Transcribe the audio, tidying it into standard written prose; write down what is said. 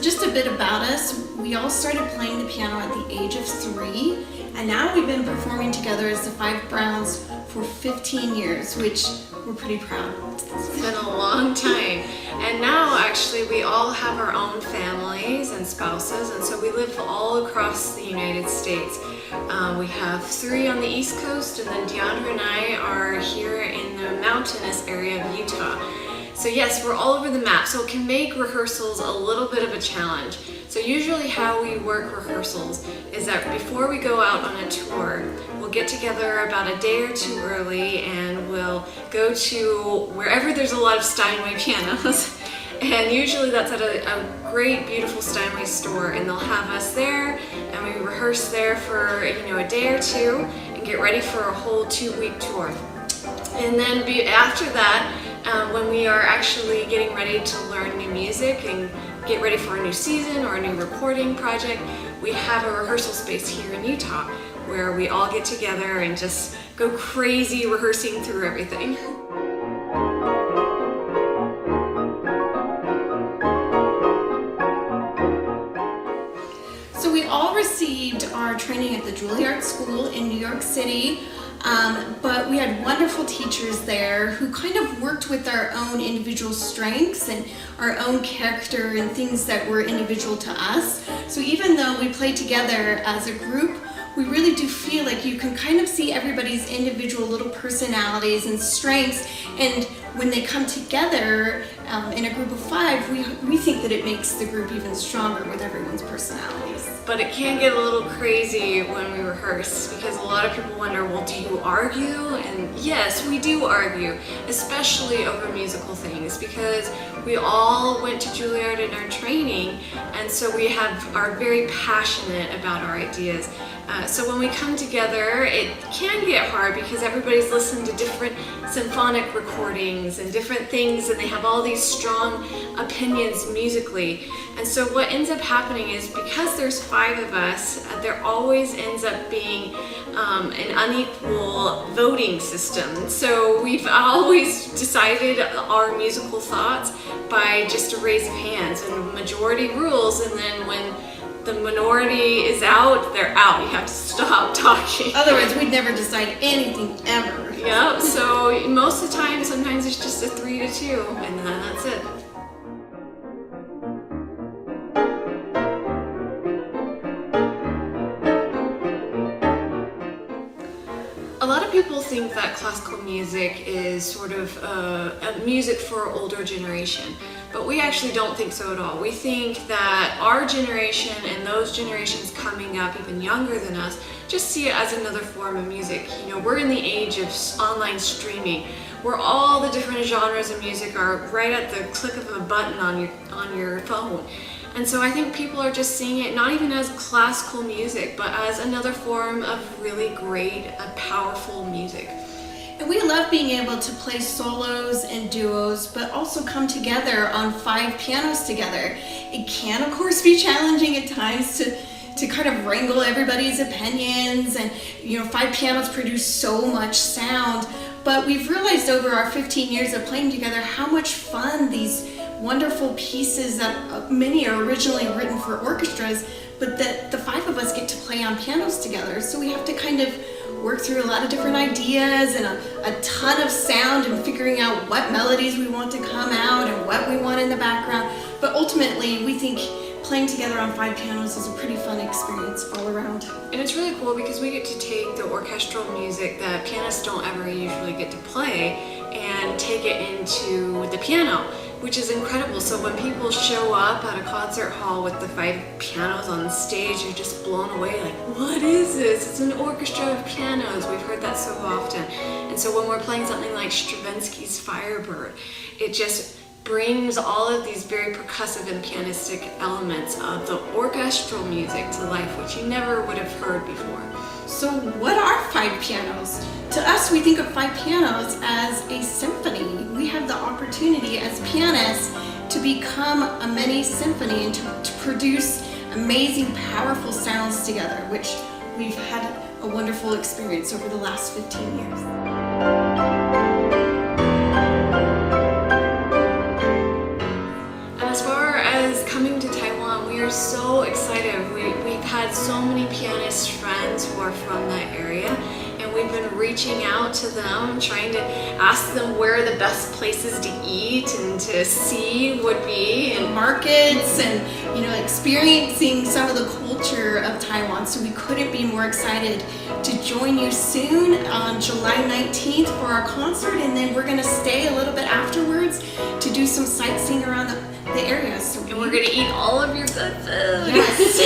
just a bit about us. We all started playing the piano at the age of 3, and now we've been performing together as the Five Browns for 15 years, which we're pretty proud of. It's been a long time. And now actually we all have our own families and spouses, and so we live all across the United States. We have 3 on the East Coast, and then Deandra and I are here in the mountainous area of Utah. So yes, we're all over the map, so it can make rehearsals a little bit of a challenge. So usually how we work rehearsals is that before we go out on a tour, we'll get together about a day or 2 early and we'll go to wherever there's a lot of Steinway pianos. And usually that's at a great, beautiful Steinway store, and they'll have us there, and we rehearse there for a day or 2 and get ready for a whole 2-week tour. And then after that, when we are actually getting ready to learn new music and get ready for a new season or a new recording project, we have a rehearsal space here in Utah where we all get together and just go crazy rehearsing through everything. So we all received our training at the Juilliard School in New York City. But we had wonderful teachers there who kind of worked with our own individual strengths and our own character and things that were individual to us. So even though we play together as a group, we really do feel like you can kind of see everybody's individual little personalities and strengths, and when they come together in a group of 5, we think that it makes the group even stronger with everyone's personalities. But it can get a little crazy when we rehearse, because a lot of people wonder, well, do you argue? And yes, we do argue, especially over musical things, because we all went to Juilliard in our training, and so we are very passionate about our ideas. So when we come together, it can get hard because everybody's listened to different symphonic recordings and different things, and they have all these strong opinions musically. And so what ends up happening is, because there's 5 of us, there always ends up being an unequal voting system. So we've always decided our musical thoughts by just a raise of hands, and the majority rules, and then when the minority is out, they're out. You have to stop talking. Otherwise, we'd never decide anything ever. Yeah, so most of the time, sometimes it's just a 3-2, and then that's it. A lot of people think that classical music is sort of a music for older generation, but we actually don't think so at all. We think that our generation and those generations coming up even younger than us just see it as another form of music. We're in the age of online streaming, where all the different genres of music are right at the click of a button on your phone. And so I think people are just seeing it not even as classical music, but as another form of really great, powerful music. And we love being able to play solos and duos, but also come together on 5 pianos together. It can, of course, be challenging at times to kind of wrangle everybody's opinions, and 5 pianos produce so much sound. But we've realized over our 15 years of playing together how much fun these wonderful pieces that many are originally written for orchestras, but that the 5 of us get to play on pianos together. So we have to kind of work through a lot of different ideas and a ton of sound and figuring out what melodies we want to come out and what we want in the background. But ultimately, we think playing together on 5 pianos is a pretty fun experience all around. And it's really cool because we get to take the orchestral music that pianists don't ever usually get to play and take it into the piano, which is incredible. So when people show up at a concert hall with the 5 pianos on stage, you're just blown away, like, what is this? It's an orchestra of pianos. We've heard that so often. And so when we're playing something like Stravinsky's Firebird, it just brings all of these very percussive and pianistic elements of the orchestral music to life, which you never would have heard before. So what are 5 pianos? To us, we think of 5 pianos as a symphony. We have the opportunity as pianists to become a mini symphony and to produce amazing, powerful sounds together, which we've had a wonderful experience over the last 15 years. And as far as coming to Taiwan, so excited. We've had so many pianist friends who are from that area, and we've been reaching out to them, trying to ask them where the best places to eat and to see would be, and markets, and experiencing some of the culture of Taiwan. So we couldn't be more excited to join you soon on July 19th for our concert, and then we're going to stay a little bit afterwards to do some sightseeing around the area. So we're going to eat all of your good food. Yes.